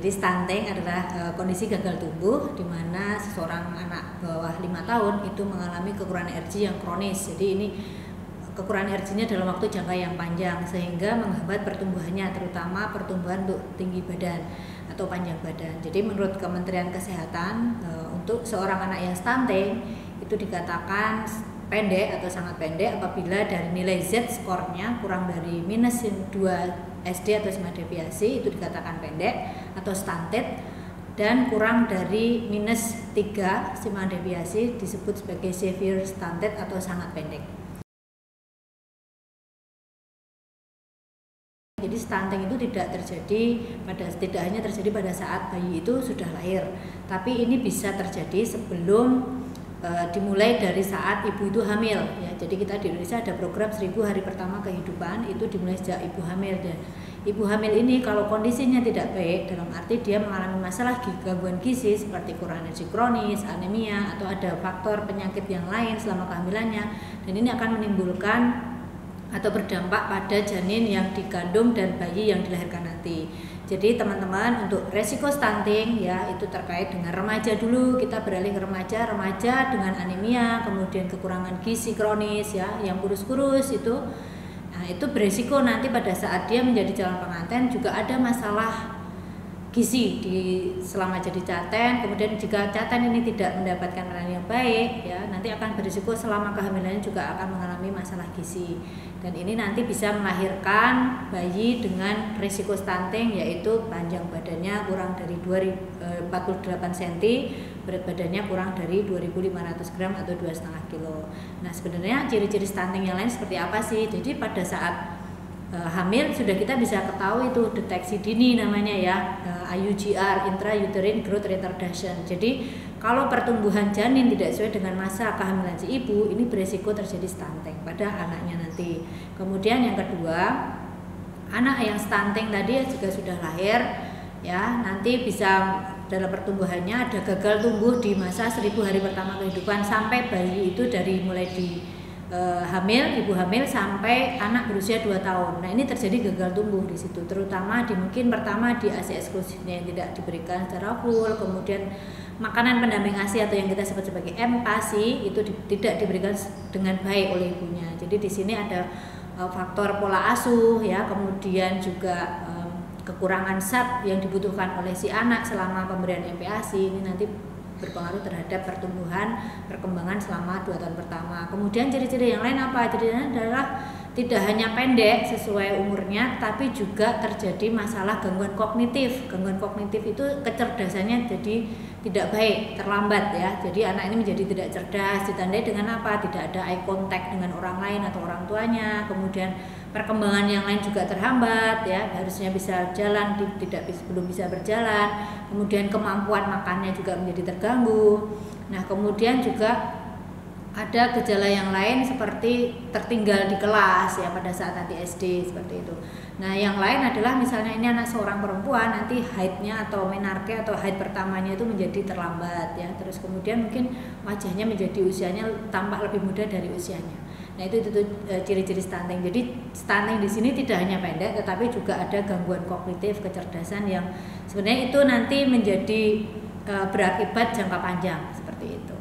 Jadi stunting adalah kondisi gagal tumbuh di mana seseorang anak bawah 5 tahun itu mengalami kekurangan energi yang kronis. Jadi ini kekurangan energinya dalam waktu jangka yang panjang sehingga menghambat pertumbuhannya, terutama pertumbuhan untuk tinggi badan atau panjang badan. Jadi menurut Kementerian Kesehatan untuk seorang anak yang stunting itu dikatakan pendek atau sangat pendek apabila dari nilai Z skornya kurang dari minus 2 SD atau 5 deviasi itu dikatakan pendek atau stunted, dan kurang dari minus 3 5 deviasi disebut sebagai severe stunted atau sangat pendek. Jadi stunting itu tidak hanya terjadi pada saat bayi itu sudah lahir, tapi ini bisa terjadi sebelum dimulai dari saat ibu itu hamil ya. Jadi kita di Indonesia ada program 1000 hari pertama kehidupan, itu dimulai sejak ibu hamil. Dan ibu hamil ini kalau kondisinya tidak baik, dalam arti dia mengalami masalah gangguan gizi seperti kurang energi kronis, anemia, atau ada faktor penyakit yang lain selama kehamilannya, dan ini akan menimbulkan atau berdampak pada janin yang dikandung dan bayi yang dilahirkan nanti. Jadi teman-teman, untuk resiko stunting ya itu terkait dengan remaja dulu, kita beralih ke remaja dengan anemia, kemudian kekurangan gizi kronis ya, yang kurus-kurus itu. Nah, itu beresiko nanti pada saat dia menjadi calon pengantin juga ada masalah gizi selama jadi caten. Kemudian jika caten ini tidak mendapatkan makanan yang baik ya, nanti akan berisiko selama kehamilannya juga akan mengalami masalah gizi, dan ini nanti bisa melahirkan bayi dengan risiko stunting, yaitu panjang badannya kurang dari 48 cm, berat badannya kurang dari 2.500 gram atau 2,5 kilo. Nah, sebenarnya ciri-ciri stunting yang lain seperti apa sih? Jadi pada saat hamil sudah kita bisa ketahui itu deteksi dini namanya ya, IUGR, intrauterine growth retardation. Jadi kalau pertumbuhan janin tidak sesuai dengan masa kehamilan si ibu, ini beresiko terjadi stunting pada anaknya nanti. Kemudian yang kedua, anak yang stunting tadi juga sudah lahir ya, nanti bisa dalam pertumbuhannya ada gagal tumbuh di masa 1000 hari pertama kehidupan sampai bayi itu dari mulai ibu hamil sampai anak berusia 2 tahun. Nah, ini terjadi gagal tumbuh di situ, terutama mungkin pertama di ASI eksklusifnya yang tidak diberikan secara full, kemudian makanan pendamping ASI atau yang kita sebut sebagai MPASI itu tidak diberikan dengan baik oleh ibunya. Jadi di sini ada faktor pola asuh ya, kemudian juga kekurangan zat yang dibutuhkan oleh si anak selama pemberian MPASI, ini nanti berpengaruh terhadap perkembangan selama 2 tahun pertama. Kemudian ciri-ciri yang lain apa? Ciri-cirinya adalah tidak hanya pendek sesuai umurnya, tapi juga terjadi masalah gangguan kognitif. Gangguan kognitif itu kecerdasannya jadi tidak baik, terlambat ya. Jadi anak ini menjadi tidak cerdas, ditandai dengan apa? Tidak ada eye contact dengan orang lain atau orang tuanya. Kemudian perkembangan yang lain juga terhambat ya, harusnya bisa jalan belum bisa berjalan. Kemudian kemampuan makannya juga menjadi terganggu. Nah, kemudian juga ada gejala yang lain seperti tertinggal di kelas ya pada saat nanti SD seperti itu. Nah, yang lain adalah misalnya ini anak seorang perempuan, nanti haidnya atau menarche atau haid pertamanya itu menjadi terlambat ya. Terus kemudian mungkin wajahnya menjadi usianya tampak lebih muda dari usianya. Nah, itu ciri-ciri stunting. Jadi stunting di sini tidak hanya pendek, tetapi juga ada gangguan kognitif, kecerdasan yang sebenarnya itu nanti menjadi berakibat jangka panjang seperti itu.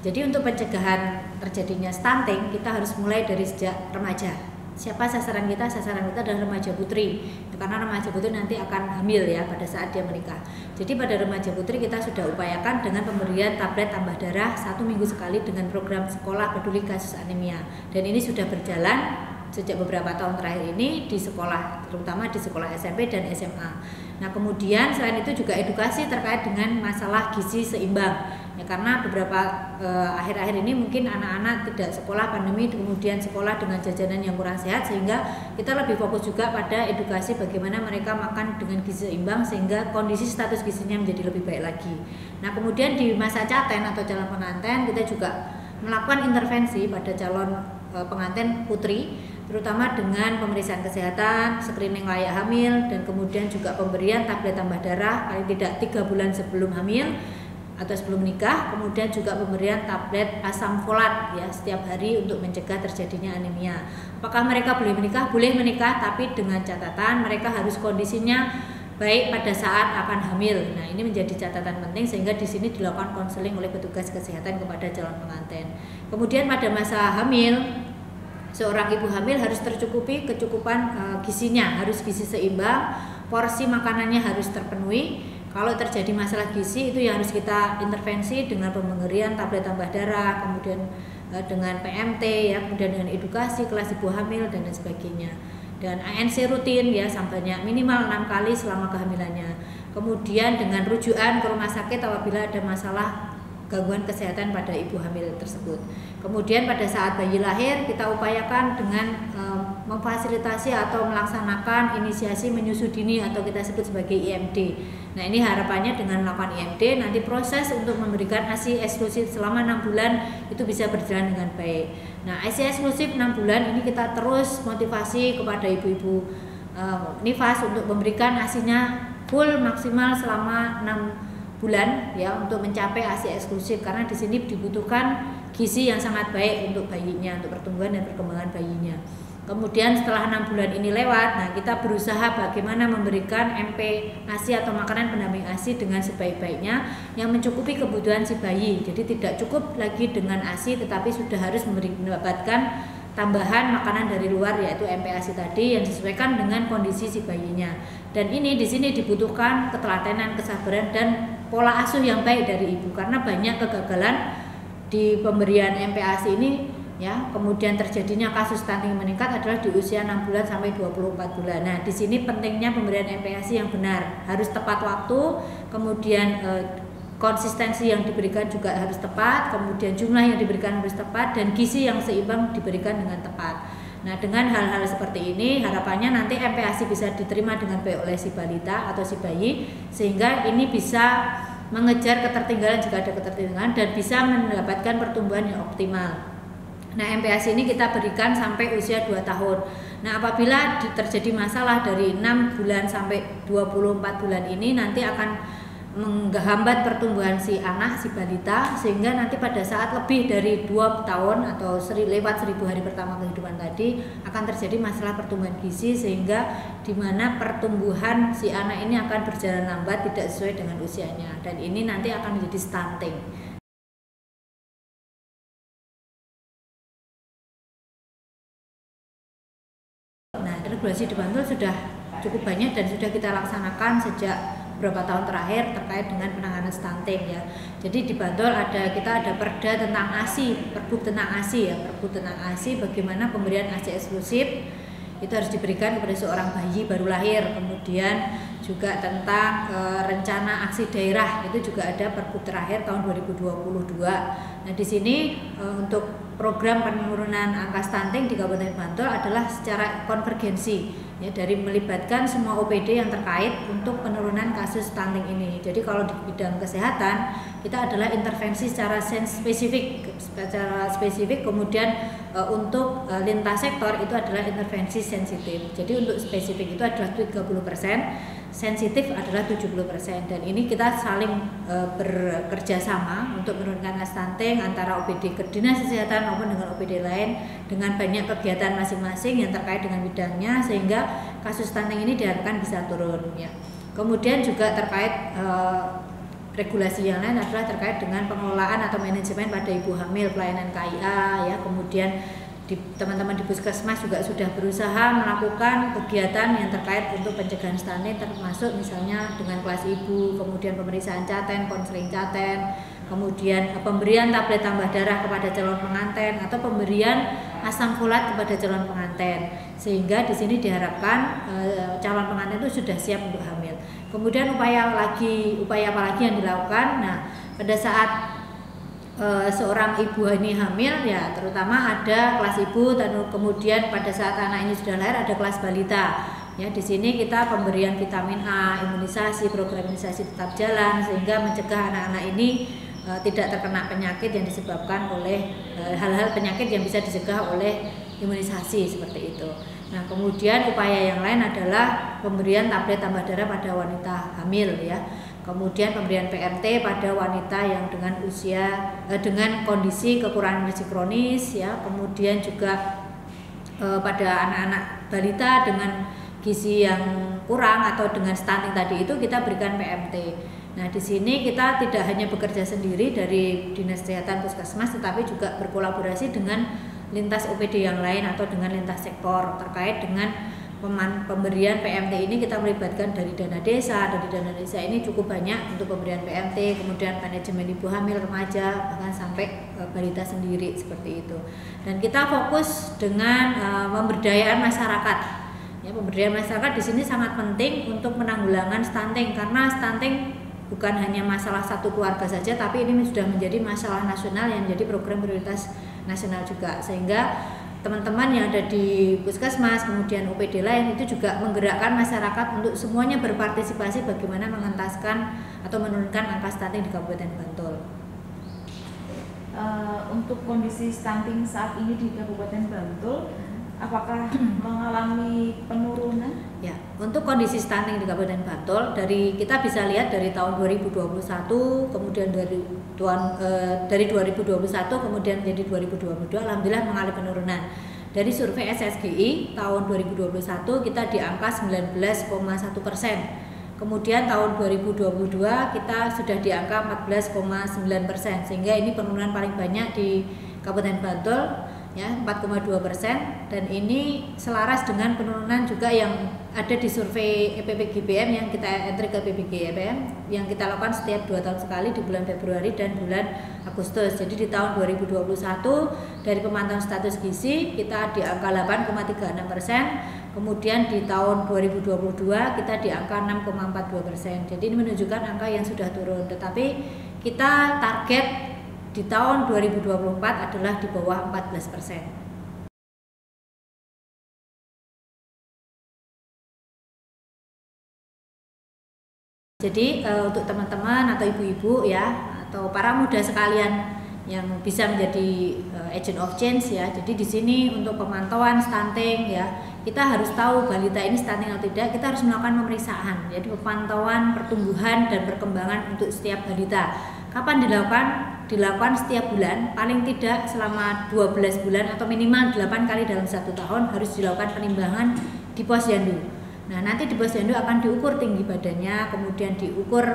Jadi untuk pencegahan terjadinya stunting kita harus mulai dari sejak remaja. Siapa sasaran kita? Sasaran kita adalah remaja putri, karena remaja putri nanti akan hamil ya pada saat dia menikah. Jadi pada remaja putri kita sudah upayakan dengan pemberian tablet tambah darah 1 minggu sekali dengan program sekolah peduli kasus anemia, dan ini sudah berjalan sejak beberapa tahun terakhir ini di sekolah, terutama di sekolah SMP dan SMA. Nah, kemudian selain itu juga edukasi terkait dengan masalah gizi seimbang ya, karena beberapa akhir-akhir ini mungkin anak-anak tidak sekolah pandemi, kemudian sekolah dengan jajanan yang kurang sehat, sehingga kita lebih fokus juga pada edukasi bagaimana mereka makan dengan gizi seimbang sehingga kondisi status gizinya menjadi lebih baik lagi. Nah, kemudian di masa caten atau calon pengantin kita juga melakukan intervensi pada calon pengantin putri, terutama dengan pemeriksaan kesehatan, screening layak hamil, dan kemudian juga pemberian tablet tambah darah paling tidak 3 bulan sebelum hamil, atau sebelum menikah, kemudian juga pemberian tablet asam folat ya setiap hari untuk mencegah terjadinya anemia. Apakah mereka boleh menikah? Boleh menikah, tapi dengan catatan mereka harus kondisinya baik pada saat akan hamil. Nah, ini menjadi catatan penting sehingga di sini dilakukan konseling oleh petugas kesehatan kepada calon pengantin. Kemudian pada masa hamil, seorang ibu hamil harus tercukupi kecukupan gizinya, harus gizi seimbang, porsi makanannya harus terpenuhi. Kalau terjadi masalah gizi itu yang harus kita intervensi dengan pemberian tablet tambah darah, kemudian dengan PMT ya, kemudian dengan edukasi kelas ibu hamil dan lain sebagainya. Dan ANC rutin ya sampainya minimal 6 kali selama kehamilannya. Kemudian dengan rujukan ke rumah sakit apabila ada masalah gangguan kesehatan pada ibu hamil tersebut. Kemudian pada saat bayi lahir kita upayakan dengan memfasilitasi atau melaksanakan inisiasi menyusu dini atau kita sebut sebagai IMD. Nah, ini harapannya dengan melakukan IMD nanti proses untuk memberikan ASI eksklusif selama 6 bulan itu bisa berjalan dengan baik. Nah, ASI eksklusif 6 bulan ini kita terus motivasi kepada ibu-ibu nifas untuk memberikan ASINya full maksimal selama 6 bulan ya untuk mencapai ASI eksklusif, karena di sini dibutuhkan gizi yang sangat baik untuk bayinya, untuk pertumbuhan dan perkembangan bayinya. Kemudian setelah 6 bulan ini lewat, nah kita berusaha bagaimana memberikan MP ASI atau makanan pendamping ASI dengan sebaik-baiknya yang mencukupi kebutuhan si bayi. Jadi tidak cukup lagi dengan ASI, tetapi sudah harus mendapatkan tambahan makanan dari luar yaitu MP ASI tadi yang disesuaikan dengan kondisi si bayinya. Dan ini di sini dibutuhkan ketelatenan, kesabaran dan pola asuh yang baik dari ibu, karena banyak kegagalan di pemberian MP ASI ini ya. Kemudian terjadinya kasus stunting meningkat adalah di usia 6 bulan sampai 24 bulan. Nah, di sini pentingnya pemberian MP ASI yang benar, harus tepat waktu, kemudian konsistensi yang diberikan juga harus tepat, kemudian jumlah yang diberikan harus tepat, dan gizi yang seimbang diberikan dengan tepat. Nah, dengan hal-hal seperti ini harapannya nanti MP ASI bisa diterima dengan baik oleh si balita atau si bayi, sehingga ini bisa mengejar ketertinggalan jika ada ketertinggalan dan bisa mendapatkan pertumbuhan yang optimal. Nah, MP ASI ini kita berikan sampai usia 2 tahun. Nah, apabila terjadi masalah dari 6 bulan sampai 24 bulan ini nanti akan menghambat pertumbuhan si anak, si balita, sehingga nanti pada saat lebih dari 2 tahun atau lewat 1000 hari pertama kehidupan tadi akan terjadi masalah pertumbuhan gizi, sehingga di mana pertumbuhan si anak ini akan berjalan lambat, tidak sesuai dengan usianya, dan ini nanti akan menjadi stunting. Nah, regulasi di Bantul sudah cukup banyak dan sudah kita laksanakan sejak beberapa tahun terakhir terkait dengan penanganan stunting ya. Jadi di Bantul kita ada perda tentang ASI, Pergub tentang ASI ya, Pergub tentang ASI bagaimana pemberian ASI eksklusif itu harus diberikan kepada seorang bayi baru lahir. Kemudian juga tentang rencana aksi daerah itu juga ada Pergub terakhir tahun 2022. Nah, di sini untuk program penurunan angka stunting di Kabupaten Bantul adalah secara konvergensi ya, dari melibatkan semua OPD yang terkait untuk penurunan kasus stunting ini. Jadi kalau di bidang kesehatan kita adalah intervensi secara spesifik, kemudian untuk lintas sektor itu adalah intervensi sensitif. Jadi untuk spesifik itu adalah 30%, sensitif adalah 70%, dan ini kita saling bekerja sama untuk menurunkan angka stunting antara OPD ke Dinas Kesehatan maupun dengan OPD lain dengan banyak kegiatan masing-masing yang terkait dengan bidangnya, sehingga kasus stunting ini diharapkan bisa turun ya. Kemudian juga terkait regulasi yang lain adalah terkait dengan pengelolaan atau manajemen pada ibu hamil, pelayanan KIA ya. Kemudian teman-teman di Puskesmas juga sudah berusaha melakukan kegiatan yang terkait untuk pencegahan stunting, termasuk misalnya dengan kelas ibu, kemudian pemeriksaan caten, konseling caten, kemudian pemberian tablet tambah darah kepada calon pengantin atau pemberian asam folat kepada calon pengantin, sehingga di sini diharapkan calon pengantin itu sudah siap untuk hamil. Kemudian upaya apa lagi yang dilakukan? Nah, pada saat seorang ibu ini hamil ya, terutama ada kelas ibu, dan kemudian pada saat anak ini sudah lahir ada kelas balita. Ya, di sini kita pemberian vitamin A, imunisasi, program imunisasi tetap jalan sehingga mencegah anak-anak ini tidak terkena penyakit yang disebabkan oleh hal-hal penyakit yang bisa dicegah oleh imunisasi seperti itu. Nah, kemudian upaya yang lain adalah pemberian tablet tambah darah pada wanita hamil ya. Kemudian pemberian PMT pada wanita yang dengan dengan kondisi kekurangan energi kronis ya, kemudian juga pada anak-anak balita dengan gizi yang kurang atau dengan stunting tadi itu kita berikan PMT. Nah, di sini kita tidak hanya bekerja sendiri dari Dinas Kesehatan Puskesmas, tetapi juga berkolaborasi dengan lintas OPD yang lain atau dengan lintas sektor terkait dengan pemberian PMT ini. Kita melibatkan dari dana desa. Dari dana desa ini cukup banyak untuk pemberian PMT, kemudian manajemen ibu hamil, remaja, bahkan sampai balita sendiri seperti itu. Dan kita fokus dengan pemberdayaan masyarakat. Ya, pemberdayaan masyarakat di sini sangat penting untuk penanggulangan stunting, karena stunting bukan hanya masalah satu keluarga saja, tapi ini sudah menjadi masalah nasional yang menjadi program prioritas nasional juga, sehingga teman-teman yang ada di puskesmas kemudian OPD lain itu juga menggerakkan masyarakat untuk semuanya berpartisipasi bagaimana mengentaskan atau menurunkan angka stunting di Kabupaten Bantul. Untuk kondisi stunting saat ini di Kabupaten Bantul, apakah mengalami penurunan? Ya, untuk kondisi stunting di Kabupaten Bantul, kita bisa lihat dari tahun 2021, kemudian dari 2021 kemudian menjadi 2022, alhamdulillah mengalami penurunan. Dari survei SSGI tahun 2021 kita di angka 19,1%. Kemudian tahun 2022 kita sudah di angka 14,9%, sehingga ini penurunan paling banyak di Kabupaten Bantul ya, 4,2%, dan ini selaras dengan penurunan juga yang ada di survei EPPGBM yang kita entry ke PPGBM yang kita lakukan setiap 2 tahun sekali di bulan Februari dan bulan Agustus. Jadi di tahun 2021 dari pemantauan status gizi kita di angka 8,36%, kemudian di tahun 2022 kita di angka 6,42%. Jadi ini menunjukkan angka yang sudah turun, tetapi kita target di tahun 2024 adalah di bawah 14%. Jadi untuk teman-teman atau ibu-ibu ya, atau para muda sekalian yang bisa menjadi agent of change ya. Jadi di sini untuk pemantauan stunting ya, kita harus tahu balita ini stunting atau tidak. Kita harus melakukan pemeriksaan. Jadi pemantauan pertumbuhan dan perkembangan untuk setiap balita. Kapan dilakukan? Dilakukan setiap bulan, paling tidak selama 12 bulan atau minimal 8 kali dalam 1 tahun harus dilakukan penimbangan di posyandu. Nah, nanti di posyandu akan diukur tinggi badannya, kemudian diukur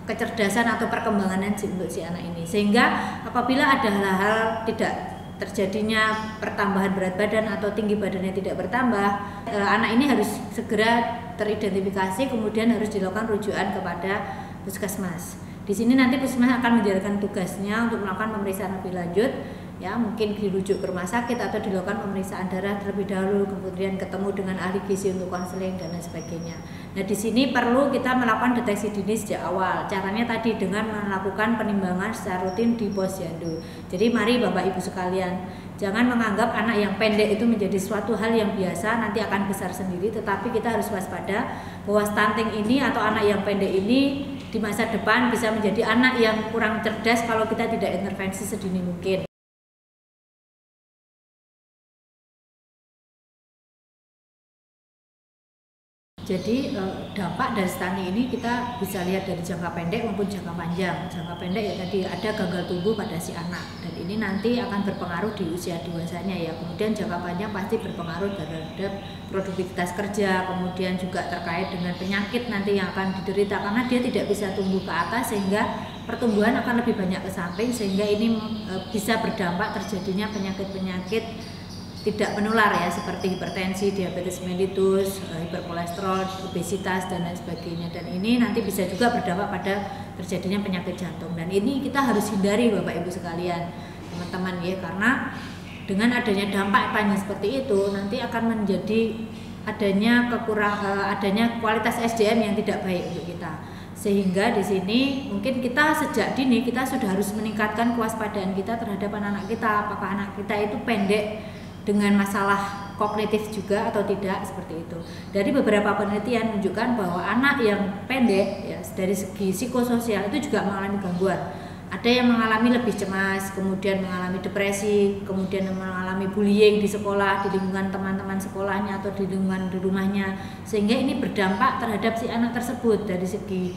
kecerdasan atau perkembangan untuk si anak ini. Sehingga apabila ada hal-hal tidak terjadinya pertambahan berat badan atau tinggi badannya tidak bertambah, anak ini harus segera teridentifikasi, kemudian harus dilakukan rujukan kepada puskesmas. Di sini nanti puskesmas akan menjalankan tugasnya untuk melakukan pemeriksaan lebih lanjut, ya mungkin dirujuk ke rumah sakit atau dilakukan pemeriksaan darah terlebih dahulu, kemudian ketemu dengan ahli gizi untuk konseling dan lain sebagainya. Nah, di sini perlu kita melakukan deteksi dini sejak awal. Caranya tadi dengan melakukan penimbangan secara rutin di posyandu. Jadi mari Bapak Ibu sekalian, jangan menganggap anak yang pendek itu menjadi suatu hal yang biasa nanti akan besar sendiri, tetapi kita harus waspada bahwa stunting ini atau anak yang pendek ini di masa depan bisa menjadi anak yang kurang cerdas kalau kita tidak intervensi sedini mungkin. Jadi dampak dari stunting ini kita bisa lihat dari jangka pendek maupun jangka panjang. Jangka pendek ya tadi ada gagal tumbuh pada si anak, dan ini nanti akan berpengaruh di usia dewasanya ya. Kemudian jangka panjang pasti berpengaruh terhadap produktivitas kerja, kemudian juga terkait dengan penyakit nanti yang akan diderita karena dia tidak bisa tumbuh ke atas, sehingga pertumbuhan akan lebih banyak ke samping, sehingga ini bisa berdampak terjadinya penyakit-penyakit tidak menular ya, seperti hipertensi, diabetes mellitus, hiperkolesterol, obesitas dan lain sebagainya. Dan ini nanti bisa juga berdampak pada terjadinya penyakit jantung. Dan ini kita harus hindari Bapak Ibu sekalian, teman-teman ya, karena dengan adanya dampak panjang seperti itu nanti akan menjadi adanya kualitas SDM yang tidak baik untuk kita. Sehingga di sini mungkin kita sejak dini kita sudah harus meningkatkan kewaspadaan kita terhadap anak-anak kita. Apakah anak kita itu pendek dengan masalah kognitif juga atau tidak, seperti itu. Dari beberapa penelitian menunjukkan bahwa anak yang pendek ya, dari segi psikososial itu juga mengalami gangguan. Ada yang mengalami lebih cemas, kemudian mengalami depresi, kemudian mengalami bullying di sekolah, di lingkungan teman-teman sekolahnya atau di lingkungan di rumahnya, sehingga ini berdampak terhadap si anak tersebut dari segi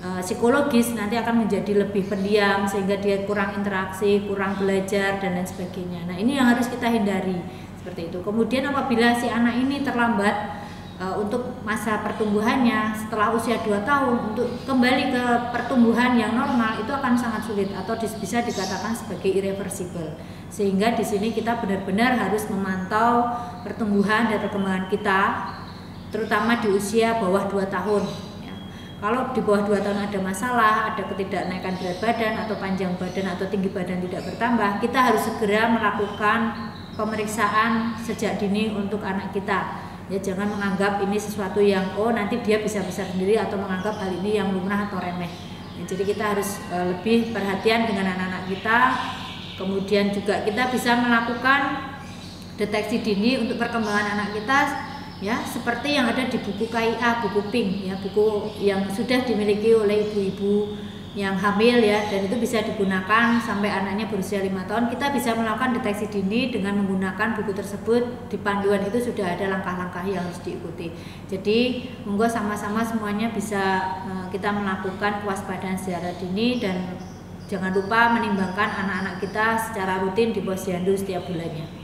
psikologis nanti akan menjadi lebih pendiam sehingga dia kurang interaksi, kurang belajar dan lain sebagainya. Nah, ini yang harus kita hindari seperti itu. Kemudian apabila si anak ini terlambat untuk masa pertumbuhannya setelah usia 2 tahun untuk kembali ke pertumbuhan yang normal itu akan sangat sulit atau bisa dikatakan sebagai irreversible. Sehingga di sini kita benar-benar harus memantau pertumbuhan dan perkembangan kita terutama di usia bawah 2 tahun. Ya. Kalau di bawah 2 tahun ada masalah, ada ketidaknaikan berat badan atau panjang badan atau tinggi badan tidak bertambah, kita harus segera melakukan pemeriksaan sejak dini untuk anak kita. Ya, jangan menganggap ini sesuatu yang nanti dia bisa besar sendiri atau menganggap hal ini yang lumrah atau remeh. Ya, jadi kita harus lebih perhatian dengan anak-anak kita. Kemudian juga kita bisa melakukan deteksi dini untuk perkembangan anak kita, ya seperti yang ada di buku KIA, buku PINK, ya buku yang sudah dimiliki oleh ibu-ibu yang hamil ya, dan itu bisa digunakan sampai anaknya berusia 5 tahun. Kita bisa melakukan deteksi dini dengan menggunakan buku tersebut. Di panduan itu sudah ada langkah-langkah yang harus diikuti. Jadi monggo sama-sama semuanya bisa kita melakukan kewaspadaan secara dini dan jangan lupa menimbangkan anak-anak kita secara rutin di posyandu setiap bulannya.